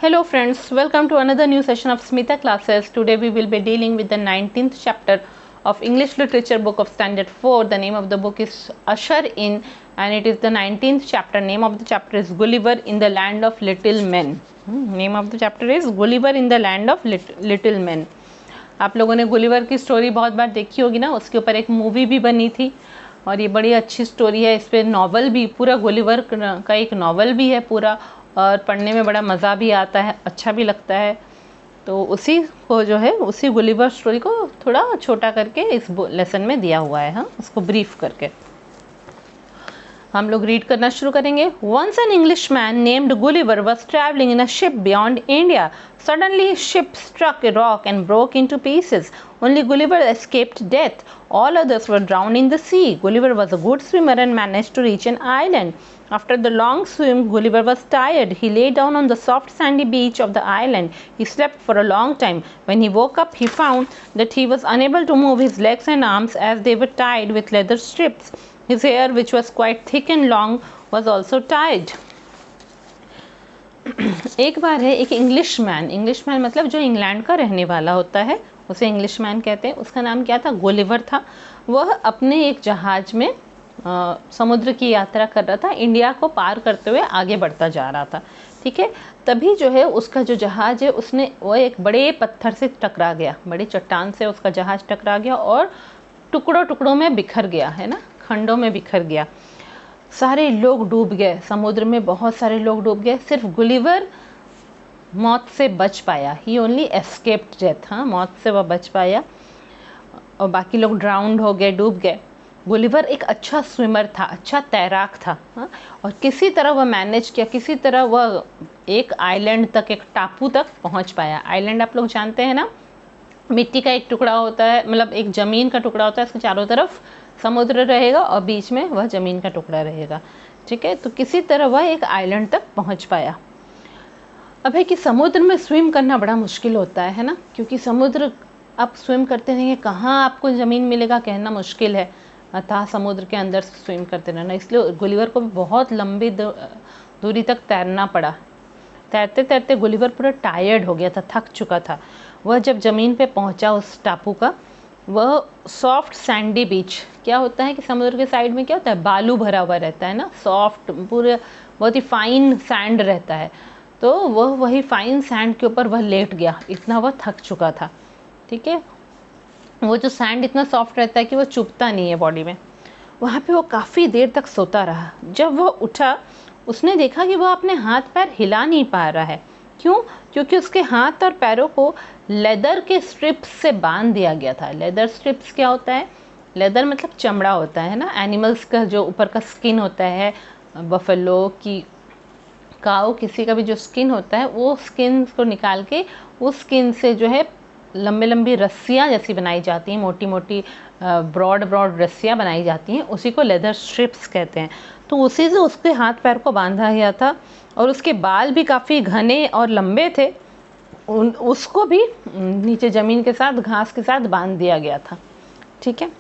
Hello friends, welcome to another new session of Smita classes. Today we will be dealing with the 19th chapter of English Literature book of Standard 4. The name of the book is Usher In and it is the 19th chapter. Name of the chapter is Gulliver in the Land of Little Men. Name of the chapter is Gulliver in the Land of Little Men. आप लोगों ने Gulliver की story बहुत बार देखी होगी ना, उसके ऊपर एक मूवी भी बनी थी और ये बड़ी अच्छी स्टोरी है। इस पर नॉवल भी, पूरा गुलिवर का एक नॉवल भी है पूरा, और पढ़ने में बड़ा मज़ा भी आता है, अच्छा भी लगता है। तो उसी को जो है, उसी गुलिवर स्टोरी को थोड़ा छोटा करके इस लेसन में दिया हुआ है, हाँ, उसको ब्रीफ करके हम लोग रीड करना शुरू करेंगे। Once an Englishman named Gulliver was traveling in a ship beyond India. Suddenly his ship struck a rock and broke into pieces. Only Gulliver escaped death. All others were drowned in the sea. Gulliver was a good swimmer and managed to reach an island. After the long swim, Gulliver was tired. He lay down on the soft sandy beach of the island. He slept for a long time. When he woke up, he found that he was unable to move his legs and arms as they were tied with leather strips. His hair, which was quite thick and long, was also tied. एक बार है, एक Englishman मतलब जो England का रहने वाला होता है उसे इंग्लिशमैन कहते हैं। उसका नाम क्या था? गुलिवर था। वह अपने एक जहाज में समुद्र की यात्रा कर रहा था, इंडिया को पार करते हुए आगे बढ़ता जा रहा था। ठीक है, तभी जो है उसका जो जहाज है उसने वो एक बड़े पत्थर से टकरा गया, बड़ी चट्टान से उसका जहाज टकरा गया और टुकड़ों टुकड़ों में बिखर गया, है ना, खंडों में बिखर गया। सारे लोग डूब गए, समुद्र में बहुत सारे लोग डूब गए। सिर्फ गुलिवर मौत से बच पाया। ही ओनली एस्केप्ड डेथ, हाँ, मौत से वह बच पाया और बाकी लोग ड्राउंड हो गए, डूब गए। गुलिवर एक अच्छा स्विमर था, अच्छा तैराक था, हाँ, और किसी तरह वह मैनेज किया, किसी तरह वह एक आइलैंड तक, एक टापू तक पहुंच पाया। आइलैंड आप लोग जानते हैं ना, मिट्टी का एक टुकड़ा होता है, मतलब एक ज़मीन का टुकड़ा होता है, इसके चारों तरफ समुद्र रहेगा और बीच में वह ज़मीन का टुकड़ा रहेगा। ठीक है, तो किसी तरह वह एक आइलैंड तक पहुंच पाया। अब है कि समुद्र में स्विम करना बड़ा मुश्किल होता है ना, क्योंकि समुद्र आप स्विम करते रहेंगे, कहाँ आपको ज़मीन मिलेगा कहना मुश्किल है, अतः समुद्र के अंदर स्विम करते रहना। इसलिए गुलिवर को भी बहुत लंबी दूरी तक तैरना पड़ा। तैरते तैरते गुलिवर पूरा टायर्ड हो गया था, थक चुका था। वह जब ज़मीन पे पहुंचा उस टापू का, वह सॉफ्ट सैंडी बीच, क्या होता है कि समुद्र के साइड में क्या होता है, बालू भरा हुआ रहता है ना, सॉफ्ट, पूरे बहुत ही फाइन सैंड रहता है। तो वह वही फाइन सैंड के ऊपर वह लेट गया, इतना वह थक चुका था। ठीक है, वो जो सैंड इतना सॉफ्ट रहता है कि वो चुभता नहीं है बॉडी में। वहाँ पे वो काफ़ी देर तक सोता रहा। जब वह उठा, उसने देखा कि वह अपने हाथ पैर हिला नहीं पा रहा है। क्यों? क्योंकि उसके हाथ और पैरों को लेदर के स्ट्रिप्स से बांध दिया गया था। लेदर स्ट्रिप्स क्या होता है? लेदर मतलब चमड़ा होता है ना, एनिमल्स का जो ऊपर का स्किन होता है, बफेलो की, काऊ, किसी का भी जो स्किन होता है, वो स्किन को निकाल के उस स्किन से जो है लंबी लंबी रस्सियाँ जैसी बनाई जाती हैं, मोटी मोटी ब्रॉड रस्सियाँ बनाई जाती हैं, उसी को लेदर स्ट्रिप्स कहते हैं। तो उसी से उसके हाथ पैर को बांधा गया था और उसके बाल भी काफ़ी घने और लंबे थे, उसको भी नीचे ज़मीन के साथ, घास के साथ बांध दिया गया था। ठीक है,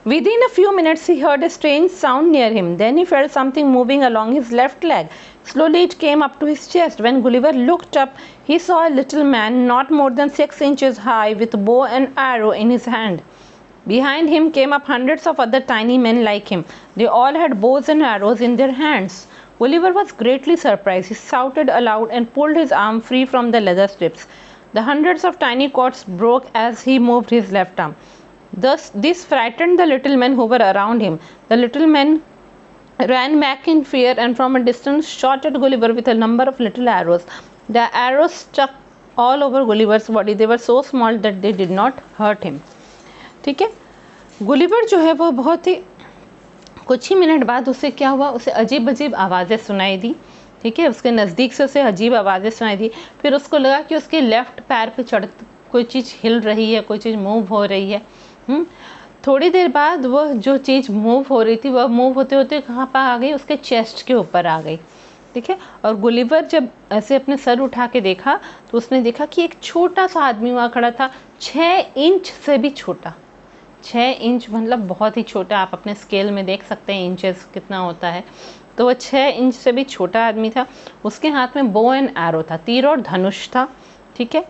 Within a few minutes he heard a strange sound near him. Then he felt something moving along his left leg. Slowly it came up to his chest. When Gulliver looked up, he saw a little man not more than 6 inches high with a bow and arrow in his hand. Behind him came up hundreds of other tiny men like him. They all had bows and arrows in their hands. Gulliver was greatly surprised. He shouted aloud and pulled his arm free from the leather strips. The hundreds of tiny cords broke as he moved his left arm. This frightened the little men who were around him. The little men ran back in fear and from a distance shot at Gulliver with a number of little arrows. The arrows stuck all over Gulliver's body. They were so small that they did not hurt him. ठीक है, Gulliver जो है वो बहुत ही, कुछ ही minute बाद उसे क्या हुआ, उसे अजीब अजीब आवाज़ें सुनाई दी। ठीक है, उसके नज़दीक से उसे अजीब आवाज़ें सुनाई दी। फिर उसको लगा कि उसके लेफ्ट पैर पे कोई चीज़ हिल रही है, कोई चीज़ मूव हो रही है। थोड़ी देर बाद वह जो चीज़ मूव हो रही थी, वह मूव होते होते कहाँ पर आ गई, उसके चेस्ट के ऊपर आ गई। ठीक है, और गुलिवर जब ऐसे अपने सर उठा के देखा तो उसने देखा कि एक छोटा सा आदमी वहाँ खड़ा था, 6 इंच से भी छोटा। 6 इंच मतलब बहुत ही छोटा, आप अपने स्केल में देख सकते हैं इंचेस कितना होता है। तो वो 6 इंच से भी छोटा आदमी था। उसके हाथ में बो एंड एरो था, तीर और धनुष था, ठीक है,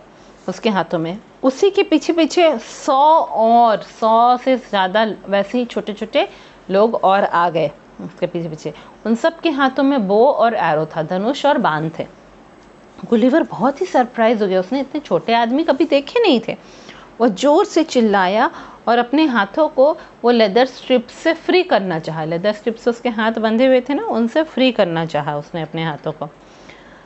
उसके हाथों में। उसी के पीछे पीछे 100 से ज़्यादा वैसे ही छोटे छोटे लोग और आ गए उसके पीछे पीछे। उन सब के हाथों में बो और एरो था, धनुष और बाण थे। गुलिवर बहुत ही सरप्राइज हो गया, उसने इतने छोटे आदमी कभी देखे नहीं थे। वो जोर से चिल्लाया और अपने हाथों को वो लेदर स्ट्रिप से फ्री करना चाहा। लेदर स्ट्रिप से उसके हाथ बंधे हुए थे ना, उनसे फ्री करना चाहा उसने अपने हाथों को।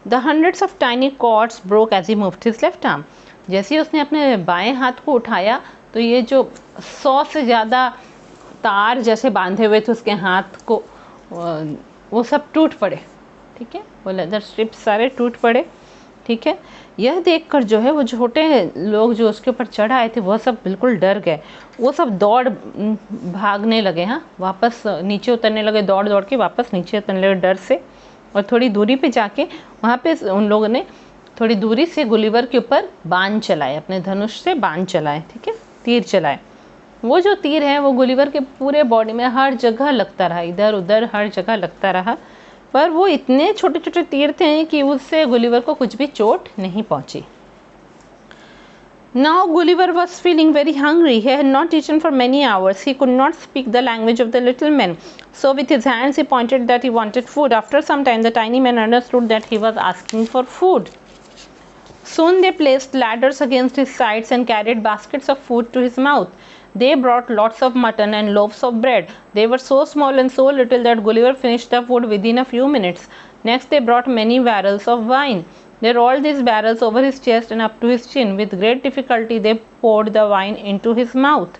The hundreds of tiny cords broke as he moved his left arm. जैसे ही उसने अपने बाएं हाथ को उठाया तो ये जो 100 से ज़्यादा तार जैसे बांधे हुए थे उसके हाथ को, वो सब टूट पड़े, ठीक है, वो लेदर स्ट्रिप सारे टूट पड़े, ठीक है। यह देखकर जो है वो छोटे लोग जो उसके ऊपर चढ़ आए थे वह सब बिल्कुल डर गए। वो सब दौड़ भागने लगे, हाँ, वापस नीचे उतरने लगे, दौड़ दौड़ के वापस नीचे उतरने लगे डर से। और थोड़ी दूरी पे जाके वहाँ पे उन लोगों ने थोड़ी दूरी से गुलिवर के ऊपर बाण चलाए, अपने धनुष से बाण चलाए, ठीक है, तीर चलाए। वो जो तीर है वो गुलिवर के पूरे बॉडी में हर जगह लगता रहा, इधर उधर हर जगह लगता रहा। पर वो इतने छोटे छोटे तीर थे कि उससे गुलिवर को कुछ भी चोट नहीं पहुंची। Now Gulliver was feeling very hungry. He had not eaten for many hours. He could not speak the language of the little men. So with his hands he pointed that he wanted food. After some time the tiny man understood that he was asking for food. Soon they placed ladders against his sides and carried baskets of food to his mouth. They brought lots of mutton and loaves of bread. They were so small and so little that Gulliver finished the food within a few minutes. Next they brought many barrels of wine. They rolled these barrels over his chest and up to his chin. With great difficulty they poured the wine into his mouth.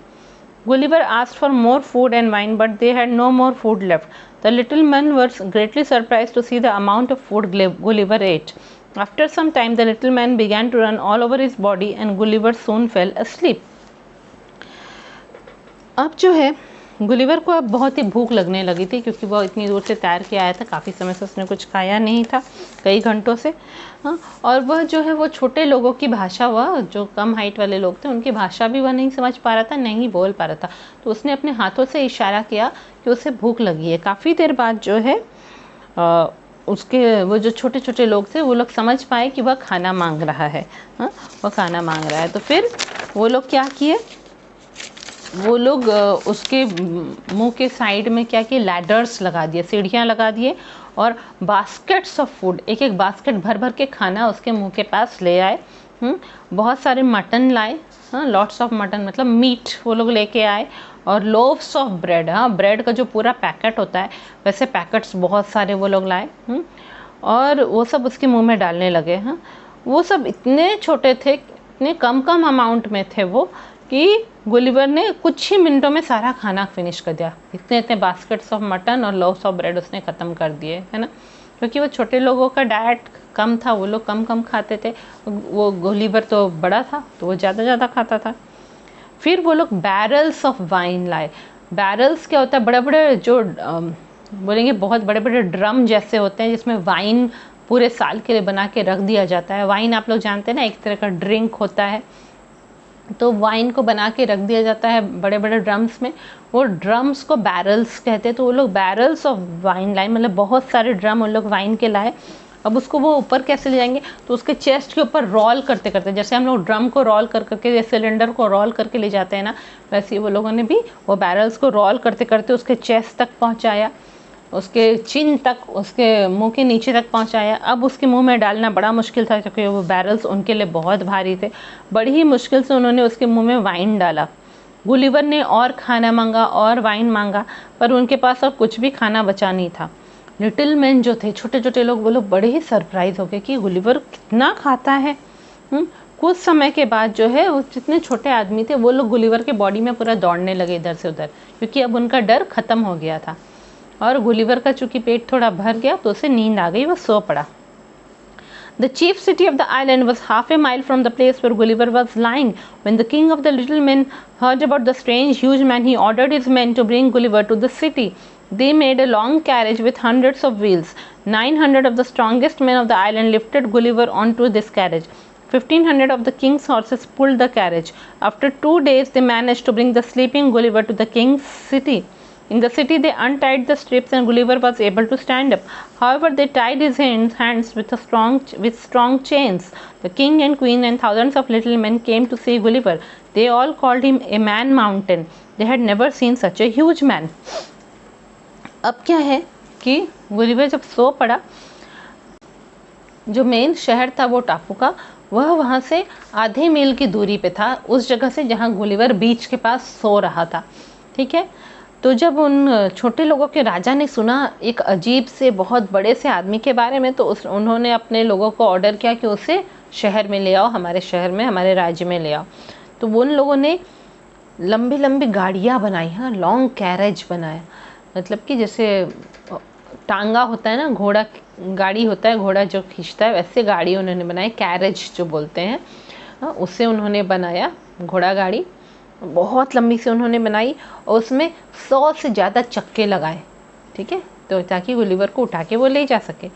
Gulliver asked for more food and wine, but they had no more food left. The little men were greatly surprised to see the amount of food Gulliver ate. After some time the little man began to run all over his body and Gulliver soon fell asleep. अब जो है Gulliver को अब बहुत ही भूख लगने लगी थी, क्योंकि वो इतनी दूर से तैर के आया था, काफ़ी समय से उसने कुछ खाया नहीं था, कई घंटों से, हाँ। और वह जो है वो छोटे लोगों की भाषा, वह जो कम हाइट वाले लोग थे उनकी भाषा भी वह नहीं समझ पा रहा था, नहीं बोल पा रहा था। तो उसने अपने हाथों से इशारा किया कि उसे भूख लगी है। काफ़ी देर बाद जो है उसके वो जो छोटे छोटे लोग थे वो लोग समझ पाए कि वह खाना मांग रहा है, हाँ, वह खाना मांग रहा है। तो फिर वो लोग क्या किए, वो लोग उसके मुंह के साइड में क्या किए, लैडर्स लगा दिए, सीढ़ियाँ लगा दिए, और बास्केट्स ऑफ फूड, एक एक बास्केट भर भर के खाना उसके मुंह के पास ले आए। बहुत सारे मटन लाए, हाँ, लॉट्स ऑफ मटन मतलब मीट वो लोग लेके आए, और लोव्स ऑफ ब्रेड, हाँ, ब्रेड का जो पूरा पैकेट होता है वैसे पैकेट्स बहुत सारे वो लोग लाए, और वो सब उसके मुंह में डालने लगे, हाँ। वो सब इतने छोटे थे, इतने कम कम अमाउंट में थे वो, कि गुलिवर ने कुछ ही मिनटों में सारा खाना फिनिश कर दिया। इतने इतने बास्केट्स ऑफ मटन और लोव्स ऑफ ब्रेड उसने ख़त्म कर दिए, है ना, क्योंकि वो छोटे लोगों का डाइट कम था, वो लोग कम कम खाते थे, वो गुलिवर तो बड़ा था तो वो ज़्यादा ज़्यादा खाता था। फिर वो लोग बैरल्स ऑफ वाइन लाए। बैरल्स क्या होता है, बड़े बड़े जो बोलेंगे बहुत बड़े बड़े ड्रम जैसे होते हैं जिसमें वाइन पूरे साल के लिए बना के रख दिया जाता है। वाइन आप लोग जानते हैं ना, एक तरह का ड्रिंक होता है, तो वाइन को बना के रख दिया जाता है बड़े बड़े ड्रम्स में, वो ड्रम्स को बैरल्स कहते हैं। तो वो लोग बैरल्स ऑफ वाइन लाए, मतलब बहुत सारे ड्रम उन लोग वाइन के लाए। अब उसको वो ऊपर कैसे ले जाएंगे, तो उसके चेस्ट के ऊपर रोल करते करते, जैसे हम लोग ड्रम को रोल कर करके सिलेंडर को रोल करके ले जाते हैं ना, वैसे ही वो लोगों ने भी वो बैरल्स को रोल करते करते उसके चेस्ट तक पहुँचाया, उसके चिन तक, उसके मुंह के नीचे तक पहुंचाया। अब उसके मुंह में डालना बड़ा मुश्किल था, क्योंकि वो बैरल्स उनके लिए बहुत भारी थे। बड़ी ही मुश्किल से उन्होंने उसके मुंह में वाइन डाला। गुलिवर ने और खाना मांगा और वाइन मांगा, पर उनके पास अब कुछ भी खाना बचा नहीं था। लिटिल मैन जो थे, छोटे छोटे लोग, वो लोग बड़े ही सरप्राइज हो गए कि गुलिवर कितना खाता है। कुछ समय के बाद जो है वो जितने छोटे आदमी थे वो लोग गुलिवर के बॉडी में पूरा दौड़ने लगे इधर से उधर, क्योंकि अब उनका डर खत्म हो गया था। और गुलिवर का चूंकि पेट थोड़ा भर गया तो उसे नींद आ गई, वो सो पड़ा। The chief city of the island was half a mile from the place where Gulliver was lying. When the king of the little men heard about the strange huge man, he ordered his men to bring Gulliver to the city. They made a long carriage with hundreds of wheels. 900 of the strongest men of the island lifted Gulliver onto this carriage. 1500 of the king's horses pulled the carriage. After 2 days, they managed to bring the sleeping Gulliver to the king's city. In the city they untied the strips and Gulliver was able to stand up. However, they tied his hands with strong chains. The king and queen and thousands of little men came to see Gulliver. They all called him a man mountain. They had never seen such a huge man. अब क्या है कि Gulliver जब सो पड़ा, जो main शहर था वो टापू का, वह वहाँ से आधे मील की दूरी पे था, उस जगह से जहाँ गुलिवर बीच के पास सो रहा था। ठीक है, तो जब उन छोटे लोगों के राजा ने सुना एक अजीब से बहुत बड़े से आदमी के बारे में, तो उन्होंने अपने लोगों को ऑर्डर किया कि उसे शहर में ले आओ, हमारे शहर में, हमारे राज्य में ले आओ। तो उन लोगों ने लंबी लंबी गाड़ियाँ बनाई, हाँ, लॉन्ग कैरेज बनाया, मतलब कि जैसे टांगा होता है ना, घोड़ा गाड़ी होता है, घोड़ा जो खींचता है, वैसे गाड़ी उन्होंने बनाई, कैरेज जो बोलते हैं, उससे उन्होंने बनाया घोड़ा गाड़ी, बहुत लंबी से उन्होंने बनाई और उसमें 100 से ज़्यादा चक्के लगाए। ठीक है, तो ताकि गुलिवर को उठा के वो ले जा सके।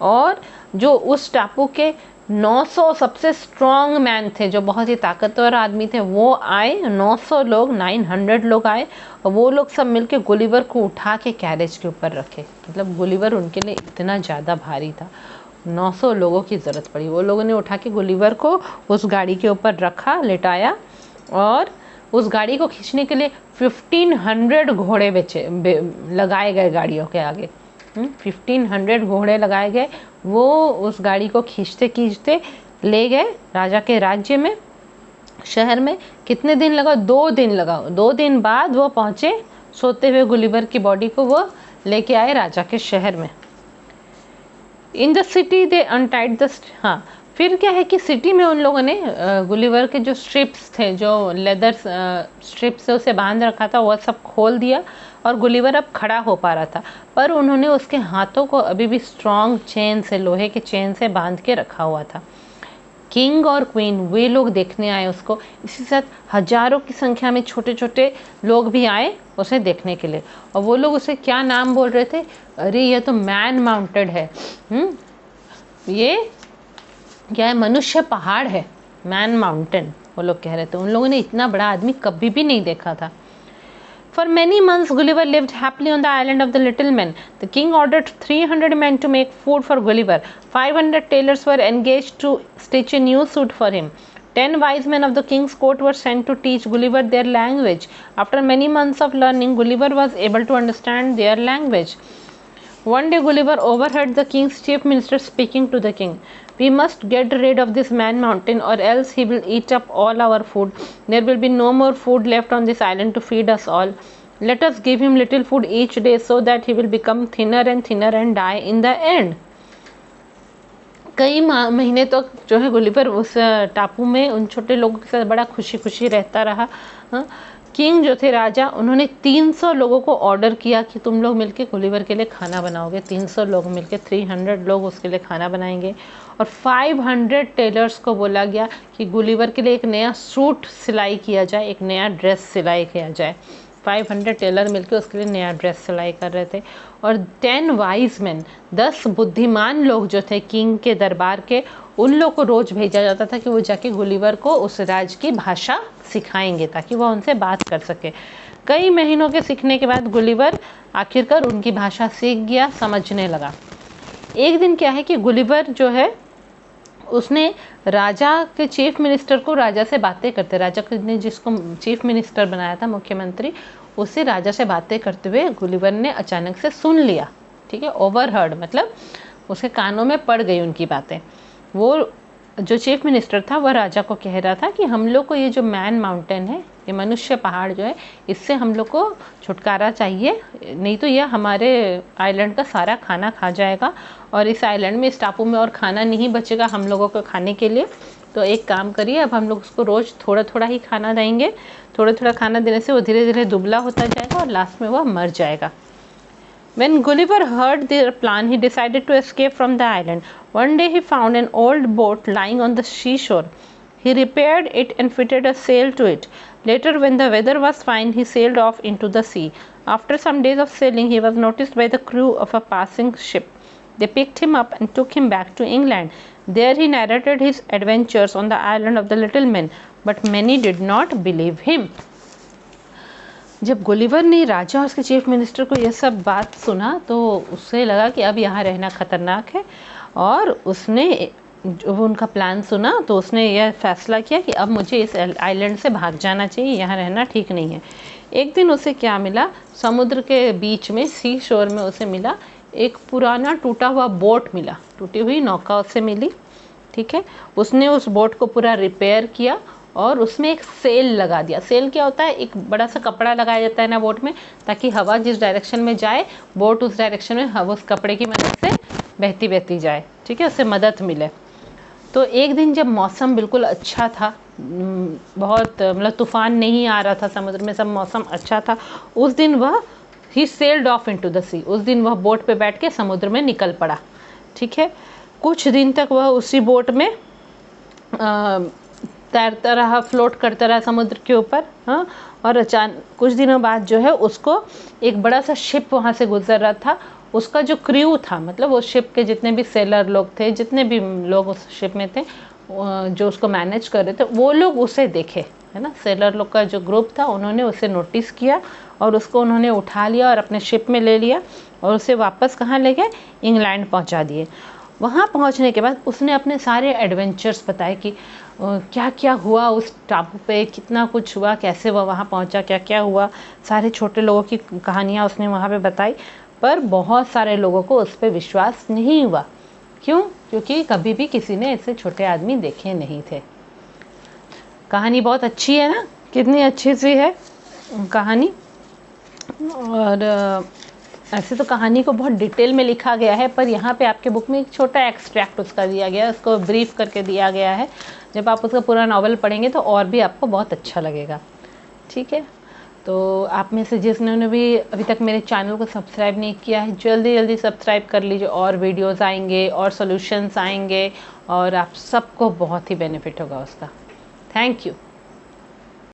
और जो उस टापू के 900 सबसे स्ट्रॉन्ग मैन थे, जो बहुत ही ताकतवर आदमी थे, वो आए, 900 लोग, 900 लोग आए और वो लोग सब मिलके गुलिवर को उठा के कैरेज के ऊपर रखे। मतलब गुलिवर उनके लिए इतना ज़्यादा भारी था, 900 लोगों की ज़रूरत पड़ी। वो लोगों ने उठा के गुलिवर को उस गाड़ी के ऊपर रखा, लेटाया, और उस गाड़ी को खींचने के लिए 1500 घोड़े लगाए गए गाड़ियों के आगे। 1500 घोड़े लगाए गए। वो उस गाड़ी को खींचते खींचते ले गए राजा के राज्य में, शहर में। कितने दिन लगा? 2 दिन लगा। 2 दिन बाद वो पहुँचे, सोते हुए गुलिवर की बॉडी को वो लेके आए राजा के शहर में। In the city they untied the, हाँ, फिर क्या है कि सिटी में उन लोगों ने गुलिवर के जो स्ट्रिप्स थे, जो लेदर स्ट्रिप से उसे बांध रखा था, वह सब खोल दिया और गुलिवर अब खड़ा हो पा रहा था। पर उन्होंने उसके हाथों को अभी भी स्ट्रॉन्ग चेन से, लोहे के चेन से बांध के रखा हुआ था। किंग और क्वीन वे लोग देखने आए उसको। इसी साथ हजारों की संख्या में छोटे छोटे लोग भी आए उसे देखने के लिए। और वो लोग उसे क्या नाम बोल रहे थे? अरे ये तो मैन माउंटेड है, ये क्या है? मनुष्य पहाड़ है, मैन माउंटेन, वो लोग कह रहे थे। उन लोगों ने इतना बड़ा आदमी कभी भी नहीं देखा था। For many months, Gulliver lived happily on the island of the little men. The king ordered 300 men to make food for Gulliver. 500 tailors were engaged to stitch a new suit for him. 10 wise men of the king's court were sent to teach Gulliver their language. After many months of learning, Gulliver was able to understand their language. One day, Gulliver overheard the king's chief minister speaking to the king. We must get rid of this man mountain, or else he will eat up all our food. There will be no more food left on this island to feed us all. Let us give him little food each day so that he will become thinner and die in the end. कई महीने तक जो है Gulliver उस टापू में उन छोटे लोगों के साथ बड़ा खुशी खुशी रहता रहा। किंग जो थे, राजा, उन्होंने 300 लोगों को ऑर्डर किया कि तुम लोग मिलके गुलिवर के लिए खाना बनाओगे। 300 लोग मिलके 300 लोग उसके लिए खाना बनाएंगे। और 500 टेलर्स को बोला गया कि गुलिवर के लिए एक नया सूट सिलाई किया जाए, एक नया ड्रेस सिलाई किया जाए। 500 टेलर मिलके उसके लिए नया ड्रेस सिलाई कर रहे थे। और 10 वाइज मैन, 10 बुद्धिमान लोग जो थे किंग के दरबार के, उन लोग को रोज़ भेजा जाता था कि वो जाके गुलिवर को उस राज्य की भाषा सिखाएंगे ताकि वह उनसे बात कर सके। कई महीनों के सीखने के बाद गुलिवर आखिरकार उनकी भाषा सीख गया, समझने लगा। एक दिन क्या है कि गुलिवर जो है उसने राजा के चीफ मिनिस्टर को राजा से बातें करते, राजा ने जिसको चीफ मिनिस्टर बनाया था, मुख्यमंत्री, उससे राजा से बातें करते हुए गुलिवर ने अचानक से सुन लिया। ठीक है, ओवरहर्ड मतलब उसके कानों में पड़ गई उनकी बातें। वो जो चीफ मिनिस्टर था वह राजा को कह रहा था कि हम लोग को ये जो मैन माउंटेन है, ये मनुष्य पहाड़ जो है, इससे हम लोग को छुटकारा चाहिए, नहीं तो यह हमारे आइलैंड का सारा खाना खा जाएगा और इस आइलैंड में, इस टापू में और खाना नहीं बचेगा हम लोगों को खाने के लिए। तो एक काम करिए, अब हम लोग उसको रोज़ थोड़ा थोड़ा ही खाना देंगे। थोड़ा थोड़ा खाना देने से वो धीरे धीरे दुबला होता जाएगा और लास्ट में वह मर जाएगा। When Gulliver heard their plan, he decided to escape from the island. One day he found an old boat lying on the seashore. He repaired it and fitted a sail to it. Later, when the weather was fine, he sailed off into the sea. After some days of sailing, he was noticed by the crew of a passing ship. They picked him up and took him back to England. There he narrated his adventures on the island of the little men, but many did not believe him. जब Gulliver ने राजा और उसके chief minister को यह सब बात सुना तो उसे लगा कि अब यहाँ रहना ख़तरनाक है, और उसने जब उनका प्लान सुना तो उसने यह फैसला किया कि अब मुझे इस आइलैंड से भाग जाना चाहिए, यहाँ रहना ठीक नहीं है। एक दिन उसे क्या मिला, समुद्र के बीच में सी शोर में उसे मिला एक पुराना टूटा हुआ बोट मिला, टूटी हुई नौका उसे मिली। ठीक है, उसने उस बोट को पूरा रिपेयर किया और उसमें एक सेल लगा दिया। सेल क्या होता है, एक बड़ा सा कपड़ा लगाया जाता है ना बोट में, ताकि हवा जिस डायरेक्शन में जाए बोट उस डायरेक्शन में हवा उस कपड़े की मदद से बहती बहती जाए। ठीक है, उससे मदद मिले। तो एक दिन जब मौसम बिल्कुल अच्छा था, बहुत मतलब तूफान नहीं आ रहा था समुद्र में, सब मौसम अच्छा था, उस दिन वह ही सेल्ड ऑफ इनटू द सी, उस दिन वह बोट पे बैठ के समुद्र में निकल पड़ा। ठीक है, कुछ दिन तक वह उसी बोट में तैरता रहा, फ्लोट करता रहा समुद्र के ऊपर। हाँ, और अचानक कुछ दिनों बाद जो है उसको एक बड़ा सा शिप वहाँ से गुजर रहा था। उसका जो क्रू था, मतलब उस शिप के जितने भी सेलर लोग थे, जितने भी लोग उस शिप में थे, जो उसको मैनेज कर रहे थे, वो लोग उसे देखे, है ना। सेलर लोग का जो ग्रुप था उन्होंने उसे नोटिस किया और उसको उन्होंने उठा लिया और अपने शिप में ले लिया और उसे वापस कहाँ ले गए, इंग्लैंड पहुँचा दिए। वहाँ पहुँचने के बाद उसने अपने सारे एडवेंचर्स बताए कि क्या क्या हुआ उस टापू पे, कितना कुछ हुआ, कैसे वह वहाँ पहुँचा, क्या क्या हुआ, सारे छोटे लोगों की कहानियाँ उसने वहाँ पे बताई। पर बहुत सारे लोगों को उस पर विश्वास नहीं हुआ। क्यों? क्योंकि कभी भी किसी ने ऐसे छोटे आदमी देखे नहीं थे। कहानी बहुत अच्छी है ना, कितनी अच्छी सी है कहानी। और ऐसे तो कहानी को बहुत डिटेल में लिखा गया है, पर यहाँ पे आपके बुक में एक छोटा एक्सट्रैक्ट उसका दिया गया है, उसको ब्रीफ करके दिया गया है। जब आप उसका पूरा नॉवल पढ़ेंगे तो और भी आपको बहुत अच्छा लगेगा। ठीक है, तो आप में से जिसने भी अभी तक मेरे चैनल को सब्सक्राइब नहीं किया है, जल्दी जल्दी सब्सक्राइब कर लीजिए। और वीडियोस आएंगे और सॉल्यूशंस आएंगे और आप सबको बहुत ही बेनिफिट होगा उसका। Thank you.